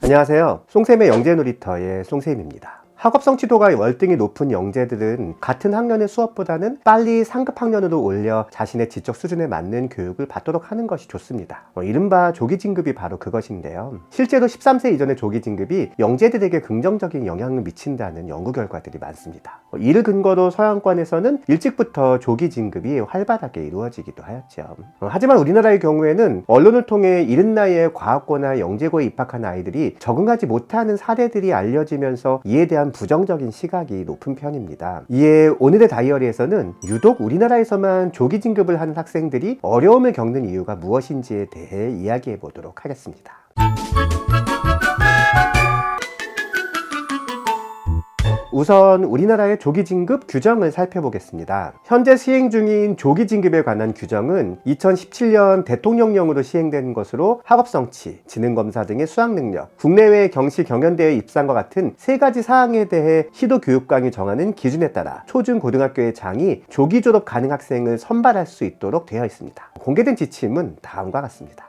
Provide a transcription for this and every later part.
안녕하세요. 송쌤의 영재놀이터의 송쌤입니다. 학업 성취도가 월등히 높은 영재들은 같은 학년의 수업보다는 빨리 상급 학년으로 올려 자신의 지적 수준에 맞는 교육을 받도록 하는 것이 좋습니다. 이른바 조기 진급이 바로 그것인데요. 실제로 13세 이전의 조기 진급이 영재들에게 긍정적인 영향을 미친다는 연구 결과들이 많습니다. 이를 근거로 서양권에서는 일찍부터 조기 진급이 활발하게 이루어지기도 하였죠. 하지만 우리나라의 경우에는 언론을 통해 이른 나이에 과학고나 영재고에 입학한 아이들이 적응하지 못하는 사례들이 알려지면서 이에 대한 부정적인 시각이 높은 편입니다. 이에 오늘의 다이어리에서는 유독 우리나라에서만 조기 진급을 하는 학생들이 어려움을 겪는 이유가 무엇인지에 대해 이야기해 보도록 하겠습니다. 우선 우리나라의 조기 진급 규정을 살펴보겠습니다. 현재 시행 중인 조기 진급에 관한 규정은 2017년 대통령령으로 시행된 것으로 학업성취, 지능검사 등의 수학능력, 국내외 경시 경연대회 입상과 같은 세 가지 사항에 대해 시도교육청이 정하는 기준에 따라 초중고등학교의 장이 조기 졸업 가능 학생을 선발할 수 있도록 되어 있습니다. 공개된 지침은 다음과 같습니다.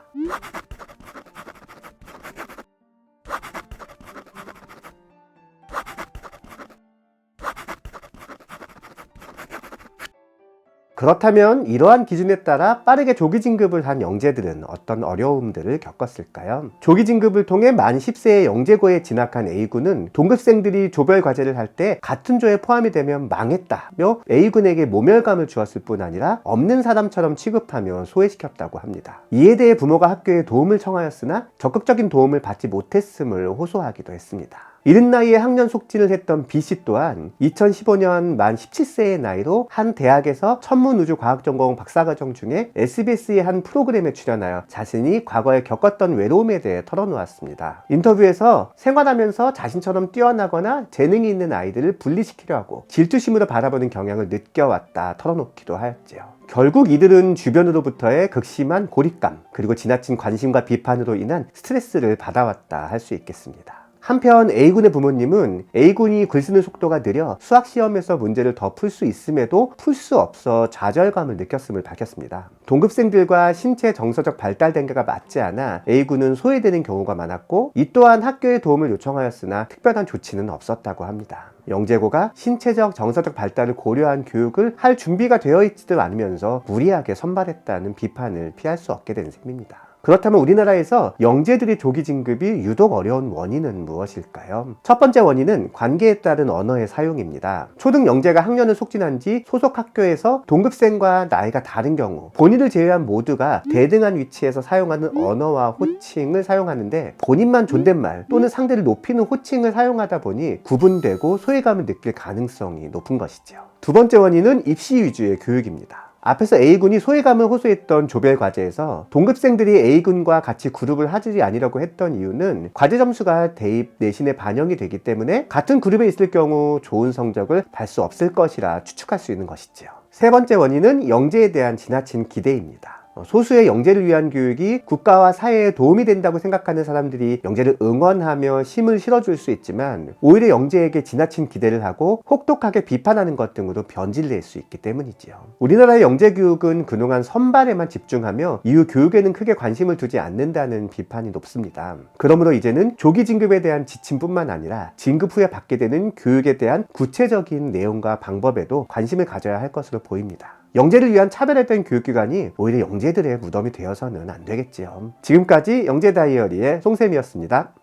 그렇다면 이러한 기준에 따라 빠르게 조기 진급을 한 영재들은 어떤 어려움들을 겪었을까요? 조기 진급을 통해 만 10세의 영재고에 진학한 A군은 동급생들이 조별 과제를 할 때 같은 조에 포함이 되면 망했다며 A군에게 모멸감을 주었을 뿐 아니라 없는 사람처럼 취급하며 소외시켰다고 합니다. 이에 대해 부모가 학교에 도움을 청하였으나 적극적인 도움을 받지 못했음을 호소하기도 했습니다. 이른 나이에 학년 속진을 했던 B씨 또한 2015년 만 17세의 나이로 한 대학에서 천문우주과학전공 박사과정 중에 SBS의 한 프로그램에 출연하여 자신이 과거에 겪었던 외로움에 대해 털어놓았습니다. 인터뷰에서 생활하면서 자신처럼 뛰어나거나 재능이 있는 아이들을 분리시키려 하고 질투심으로 바라보는 경향을 느껴왔다 털어놓기도 하였지요. 결국 이들은 주변으로부터의 극심한 고립감, 그리고 지나친 관심과 비판으로 인한 스트레스를 받아왔다 할 수 있겠습니다. 한편 A군의 부모님은 A군이 글 쓰는 속도가 느려 수학시험에서 문제를 더 풀 수 있음에도 풀 수 없어 좌절감을 느꼈음을 밝혔습니다. 동급생들과 신체 정서적 발달 단계가 맞지 않아 A군은 소외되는 경우가 많았고, 이 또한 학교에 도움을 요청하였으나 특별한 조치는 없었다고 합니다. 영재고가 신체적 정서적 발달을 고려한 교육을 할 준비가 되어 있지도 않으면서 무리하게 선발했다는 비판을 피할 수 없게 된 셈입니다. 그렇다면 우리나라에서 영재들의 조기 진급이 유독 어려운 원인은 무엇일까요? 첫 번째 원인은 관계에 따른 언어의 사용입니다. 초등 영재가 학년을 속진한 지 소속 학교에서 동급생과 나이가 다른 경우 본인을 제외한 모두가 대등한 위치에서 사용하는 언어와 호칭을 사용하는데, 본인만 존댓말 또는 상대를 높이는 호칭을 사용하다 보니 구분되고 소외감을 느낄 가능성이 높은 것이죠. 두 번째 원인은 입시 위주의 교육입니다. 앞에서 A군이 소외감을 호소했던 조별 과제에서 동급생들이 A군과 같이 그룹을 하지 아니라고 했던 이유는 과제 점수가 대입 내신에 반영이 되기 때문에 같은 그룹에 있을 경우 좋은 성적을 달 수 없을 것이라 추측할 수 있는 것이지요. 세 번째 원인은 영재에 대한 지나친 기대입니다. 소수의 영재를 위한 교육이 국가와 사회에 도움이 된다고 생각하는 사람들이 영재를 응원하며 힘을 실어줄 수 있지만, 오히려 영재에게 지나친 기대를 하고 혹독하게 비판하는 것 등으로 변질될 수 있기 때문이지요. 우리나라의 영재 교육은 그동안 선발에만 집중하며 이후 교육에는 크게 관심을 두지 않는다는 비판이 높습니다. 그러므로 이제는 조기 진급에 대한 지침뿐만 아니라 진급 후에 받게 되는 교육에 대한 구체적인 내용과 방법에도 관심을 가져야 할 것으로 보입니다. 영재를 위한 차별화된 교육기관이 오히려 영재들의 무덤이 되어서는 안 되겠지요. 지금까지 영재 다이어리의 송쌤이었습니다.